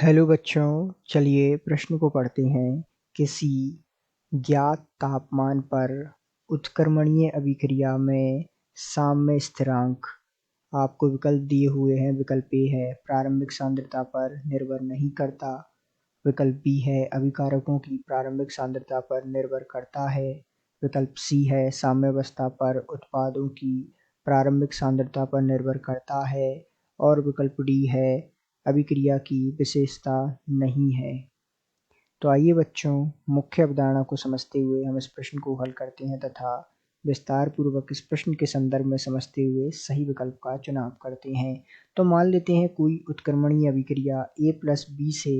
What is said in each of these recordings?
Hello बच्चों, चलिए प्रश्न को पढ़ते हैं। किसी ज्ञात तापमान पर उत्क्रमणीय अभिक्रिया में साम्य स्थिरांक आपको विकल्प दिए हुए हैं। विकल्प ए है प्रारंभिक सांद्रता पर निर्भर नहीं करता। विकल्प बी है अभिकारकों की प्रारंभिक सांद्रता पर निर्भर करता है। विकल्प सी है साम्यावस्था पर उत्पादों की प्रारंभिक सांद्रता पर निर्भर करता है। और विकल्प डी है अभिक्रिया की विशेषता नहीं है। तो आइए बच्चों, मुख्य अवधारणा को समझते हुए हम इस प्रश्न को हल करते हैं तथा विस्तार पूर्वक इस प्रश्न के संदर्भ में समझते हुए सही विकल्प का चुनाव करते हैं। तो मान लेते हैं कोई उत्क्रमणीय अभिक्रिया A प्लस बी से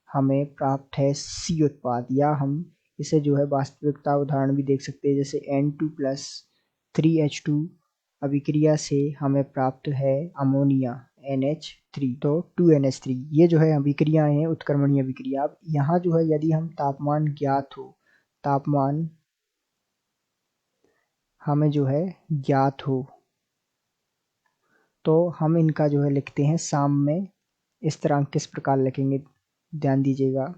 हमें प्राप्त है C उत्पाद, या हम इसे जो है वास्तविकता उदाहरण भी देख सकते हैं, जैसे N2 प्लस 3H2 अभिक्रिया से हमें प्राप्त है अमोनिया NH3, तो 2NH3। ये जो है अभिक्रियाएं हैं उत्क्रमणीय अभिक्रिया। अब यहाँ जो है यदि हम तापमान ज्ञात हो, तापमान हमें जो है ज्ञात हो, तो हम इनका जो है लिखते हैं साम्य स्थिरांक। किस प्रकार लिखेंगे ध्यान दीजिएगा।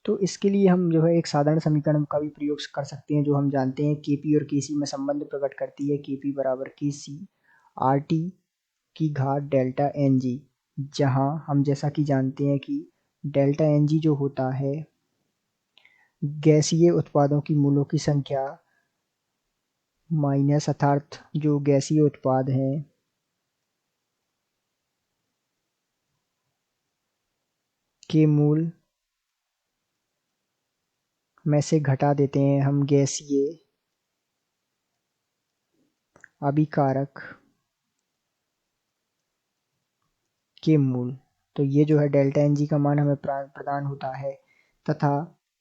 तो इसके लिए हम जो है एक साधारण समीकरण का भी प्रयोग कर सकते हैं, जो हम जानते हैं Kp और Kc में संबंध प्रकट करती है। Kp बराबर Kc RT की घात डेल्टा Ng, जहां हम जैसा कि जानते हैं कि डेल्टा Ng जो होता है गैसीय उत्पादों की मोलों की संख्या माइनस, अर्थात जो गैसीय उत्पाद हैं के मूल में से घटा देते हैं हम गैसीय अभिकारक के मूल। तो ये जो है डेल्टा Ng का मान हमें प्रदान होता है, तथा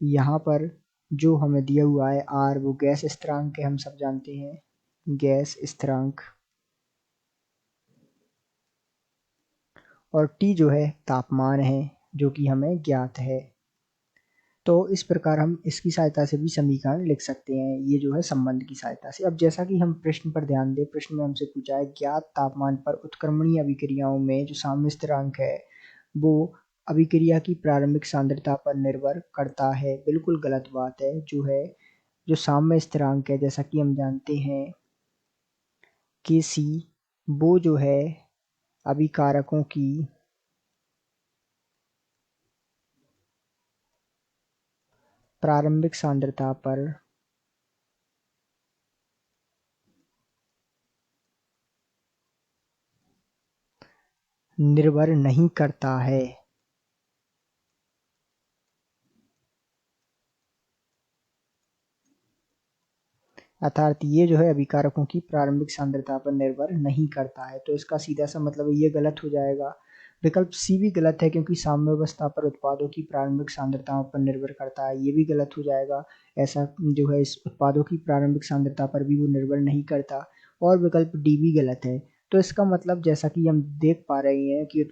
यहाँ पर जो हमें दिया हुआ है R वो गैस स्थिरांक है, हम सब जानते हैं गैस स्थिरांक, और T जो है तापमान है जो कि हमें ज्ञात है। तो इस प्रकार हम इसकी सहायता से भी समीकरण लिख सकते हैं, ये जो है संबंध की सहायता से। अब जैसा कि हम प्रश्न पर ध्यान दें, प्रश्न में हमसे पूछा है ज्ञात तापमान पर उत्क्रमणीय अभिक्रियाओं में जो साम्य स्थिरांक है वो अभिक्रिया की प्रारंभिक सांद्रता पर निर्भर करता है। बिल्कुल गलत बात है। जो साम्य स्थिरांक है, जैसा कि हम जानते हैं कि C वो जो है अभिकारकों की प्रारंभिक सांद्रता पर निर्भर नहीं करता है। अर्थात ये जो है अभिकारकों की प्रारंभिक सांद्रता पर निर्भर नहीं करता है। तो इसका सीधा सा मतलब ये गलत हो जाएगा। विकल्प सी भी गलत है, क्योंकि साम्यावस्था पर उत्पादों की प्रारंभिक सांद्रताओं पर निर्भर करता है, ये भी गलत हो जाएगा। ऐसा जो है इस उत्पादों की प्रारंभिक सांद्रता पर भी वो निर्भर नहीं करता। और विकल्प डी भी गलत है। तो इसका मतलब जैसा कि हम देख पा रहे हैं कि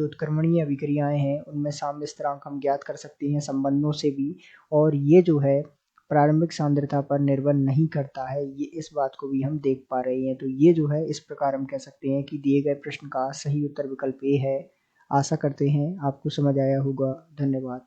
उत्क्रमणीय अभिक्रियाएं हैं उनमें साम्य स्थिरांक हम ज्ञात कर सकते हैं संबंधों से भी, और ये जो है प्रारंभिक सांद्रता पर निर्भर नहीं करता है, ये इस बात को भी हम देख पा रहे हैं। तो ये जो है इस प्रकार हम कह सकते हैं कि दिए गए प्रश्न का सही उत्तर विकल्प ए है। आशा करते हैं आपको समझ आया होगा। धन्यवाद।